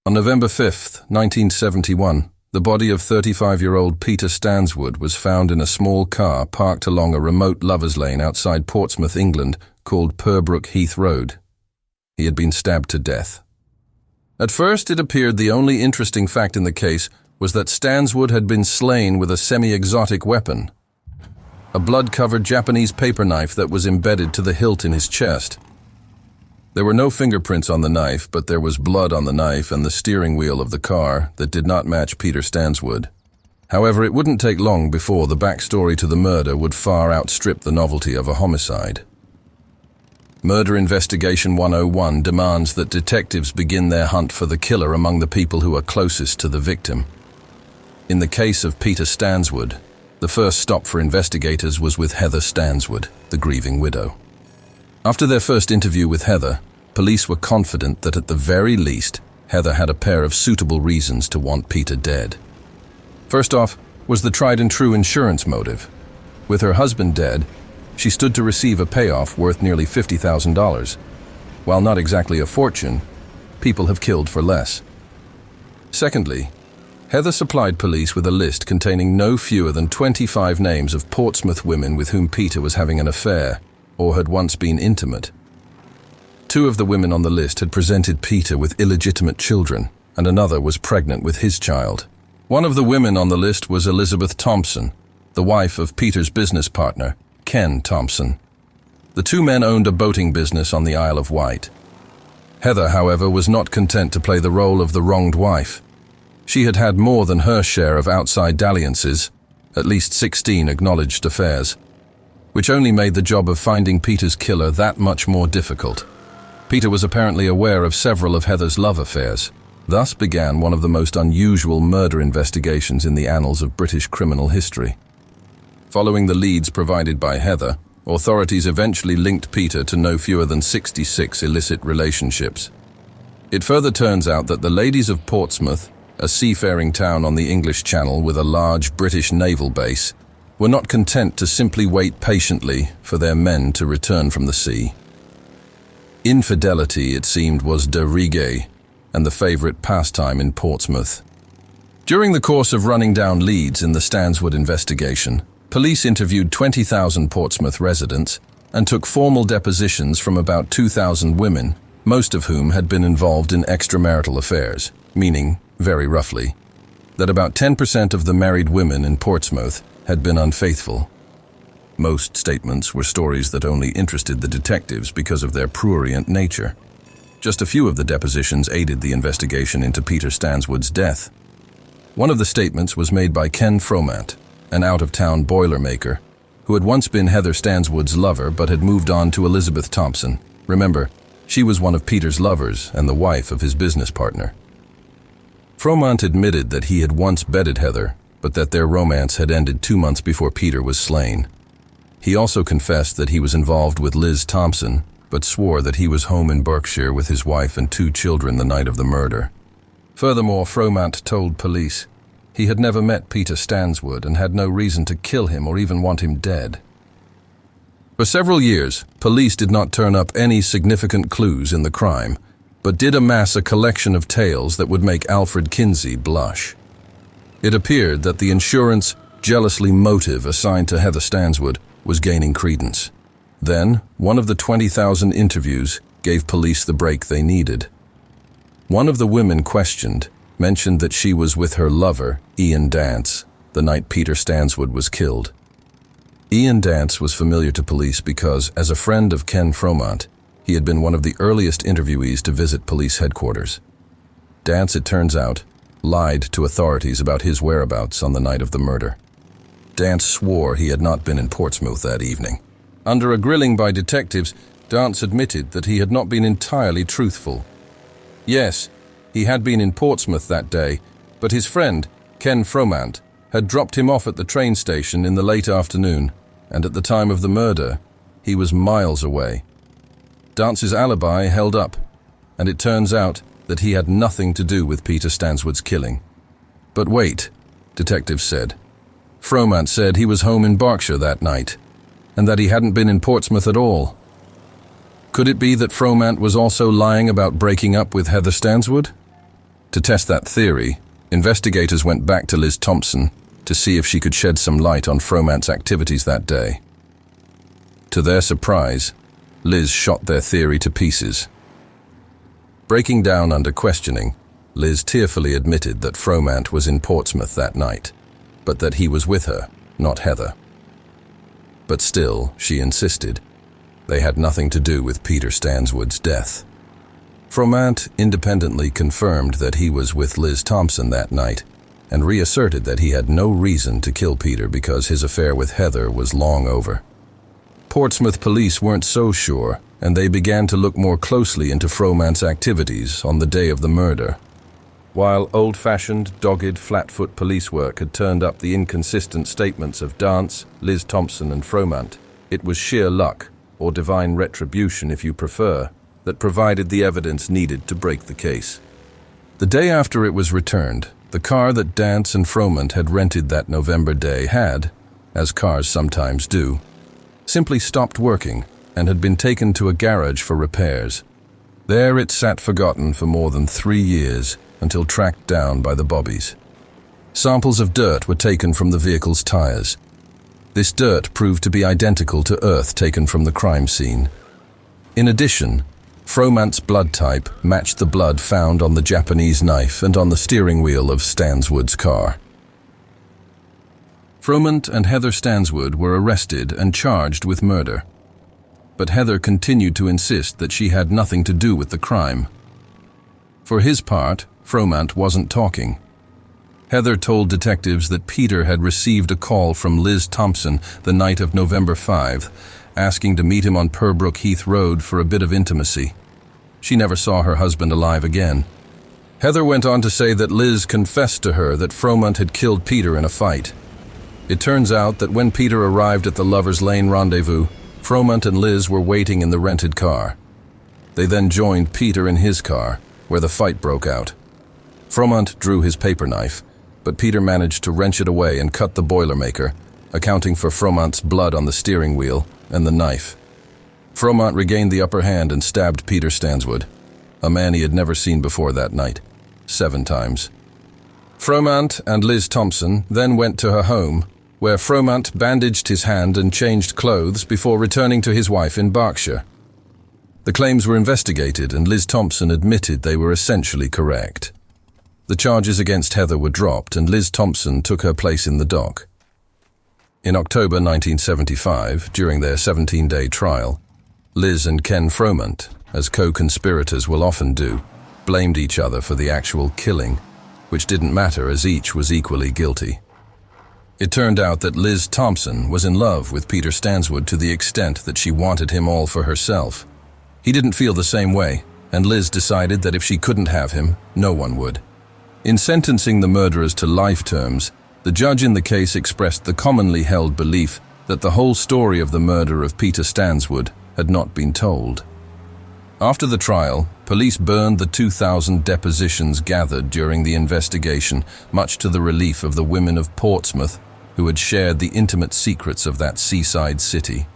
On November 5, 1971, the body of 35-year-old Peter Stanswood was found in a small car parked along a remote lover's lane outside Portsmouth, England, called Purbrook Heath Road. He had been stabbed to death. At first, it appeared the only interesting fact in the case was that Stanswood had been slain with a semi-exotic weapon, a blood-covered Japanese paper knife that was embedded to the hilt in his chest. There were no fingerprints on the knife, but there was blood on the knife and the steering wheel of the car that did not match Peter Stanswood. However, it wouldn't take long before the backstory to the murder would far outstrip the novelty of a homicide. Murder Investigation 101 demands that detectives begin their hunt for the killer among the people who are closest to the victim. In the case of Peter Stanswood, the first stop for investigators was with Heather Stanswood, the grieving widow. After their first interview with Heather, police were confident that at the very least, Heather had a pair of suitable reasons to want Peter dead. First off was the tried-and-true insurance motive. With her husband dead, she stood to receive a payoff worth nearly $50,000. While not exactly a fortune, people have killed for less. Secondly, Heather supplied police with a list containing no fewer than 25 names of Portsmouth women with whom Peter was having an affair, or had once been intimate. 2 of the women on the list had presented Peter with illegitimate children, and another was pregnant with his child. One of the women on the list was Elizabeth Thompson, the wife of Peter's business partner, Ken Thompson. The 2 men owned a boating business on the Isle of Wight. Heather, however, was not content to play the role of the wronged wife. She had had more than her share of outside dalliances, at least 16 acknowledged affairs, which only made the job of finding Peter's killer that much more difficult. Peter was apparently aware of several of Heather's love affairs. Thus began one of the most unusual murder investigations in the annals of British criminal history. Following the leads provided by Heather, authorities eventually linked Peter to no fewer than 66 illicit relationships. It further turns out that the ladies of Portsmouth, a seafaring town on the English Channel with a large British naval base, were not content to simply wait patiently for their men to return from the sea. Infidelity, it seemed, was de rigueur and the favorite pastime in Portsmouth. During the course of running down leads in the Stanswood investigation, police interviewed 20,000 Portsmouth residents and took formal depositions from about 2,000 women, most of whom had been involved in extramarital affairs, meaning, very roughly, that about 10% of the married women in Portsmouth had been unfaithful. Most statements were stories that only interested the detectives because of their prurient nature. Just a few of the depositions aided the investigation into Peter Stanswood's death. One of the statements was made by Ken Fromant, an out-of-town boilermaker, who had once been Heather Stanswood's lover but had moved on to Elizabeth Thompson. Remember, she was one of Peter's lovers and the wife of his business partner. Fromant admitted that he had once bedded Heather, but that their romance had ended 2 months before Peter was slain. He also confessed that he was involved with Liz Thompson, but swore that he was home in Berkshire with his wife and 2 children the night of the murder. Furthermore, Fromant told police he had never met Peter Stanswood and had no reason to kill him or even want him dead. For several years, police did not turn up any significant clues in the crime, but did amass a collection of tales that would make Alfred Kinsey blush. It appeared that the insurance jealously motive assigned to Heather Stanswood was gaining credence. Then, one of the 20,000 interviews gave police the break they needed. One of the women questioned mentioned that she was with her lover, Ian Dance, the night Peter Stanswood was killed. Ian Dance was familiar to police because, as a friend of Ken Fromant, he had been one of the earliest interviewees to visit police headquarters. Dance, it turns out, lied to authorities about his whereabouts on the night of the murder. Dance swore he had not been in Portsmouth that evening. Under a grilling by detectives, Dance admitted that he had not been entirely truthful. Yes, he had been in Portsmouth that day, but his friend, Ken Fromant, had dropped him off at the train station in the late afternoon, and at the time of the murder, he was miles away. Dance's alibi held up, and it turns out that he had nothing to do with Peter Stanswood's killing. But wait, detectives said. Fromant said he was home in Berkshire that night, and that he hadn't been in Portsmouth at all. Could it be that Fromant was also lying about breaking up with Heather Stanswood? To test that theory, investigators went back to Liz Thompson to see if she could shed some light on Fromant's activities that day. To their surprise, Liz shot their theory to pieces. Breaking down under questioning, Liz tearfully admitted that Fromant was in Portsmouth that night, but that he was with her, not Heather. But still, she insisted, they had nothing to do with Peter Stanswood's death. Fromant independently confirmed that he was with Liz Thompson that night and reasserted that he had no reason to kill Peter because his affair with Heather was long over. Portsmouth police weren't so sure, and they began to look more closely into Fromant's activities on the day of the murder. While old-fashioned, dogged, flat-foot police work had turned up the inconsistent statements of Dance, Liz Thompson and Fromant, it was sheer luck, or divine retribution if you prefer, that provided the evidence needed to break the case. The day after it was returned, the car that Dance and Fromant had rented that November day had, as cars sometimes do, simply stopped working and had been taken to a garage for repairs. There it sat forgotten for more than 3 years until tracked down by the Bobbies. Samples of dirt were taken from the vehicle's tires. This dirt proved to be identical to earth taken from the crime scene. In addition, Fromant's blood type matched the blood found on the Japanese knife and on the steering wheel of Stanswood's car. Fromant and Heather Stanswood were arrested and charged with murder. But Heather continued to insist that she had nothing to do with the crime. For his part, Fromant wasn't talking. Heather told detectives that Peter had received a call from Liz Thompson the night of November 5, asking to meet him on Purbrook Heath Road for a bit of intimacy. She never saw her husband alive again. Heather went on to say that Liz confessed to her that Fromant had killed Peter in a fight. It turns out that when Peter arrived at the Lover's Lane rendezvous, Fromant and Liz were waiting in the rented car. They then joined Peter in his car, where the fight broke out. Fromant drew his paper knife, but Peter managed to wrench it away and cut the Boilermaker, accounting for Fromant's blood on the steering wheel and the knife. Fromant regained the upper hand and stabbed Peter Stanswood, a man he had never seen before that night, 7 times. Fromant and Liz Thompson then went to her home, where Fromant bandaged his hand and changed clothes before returning to his wife in Berkshire. The claims were investigated and Liz Thompson admitted they were essentially correct. The charges against Heather were dropped and Liz Thompson took her place in the dock. In October 1975, during their 17-day trial, Liz and Ken Fromant, as co-conspirators will often do, blamed each other for the actual killing, which didn't matter as each was equally guilty. It turned out that Liz Thompson was in love with Peter Stanswood to the extent that she wanted him all for herself. He didn't feel the same way, and Liz decided that if she couldn't have him, no one would. In sentencing the murderers to life terms, the judge in the case expressed the commonly held belief that the whole story of the murder of Peter Stanswood had not been told. After the trial, police burned the 2,000 depositions gathered during the investigation, much to the relief of the women of Portsmouth who had shared the intimate secrets of that seaside city.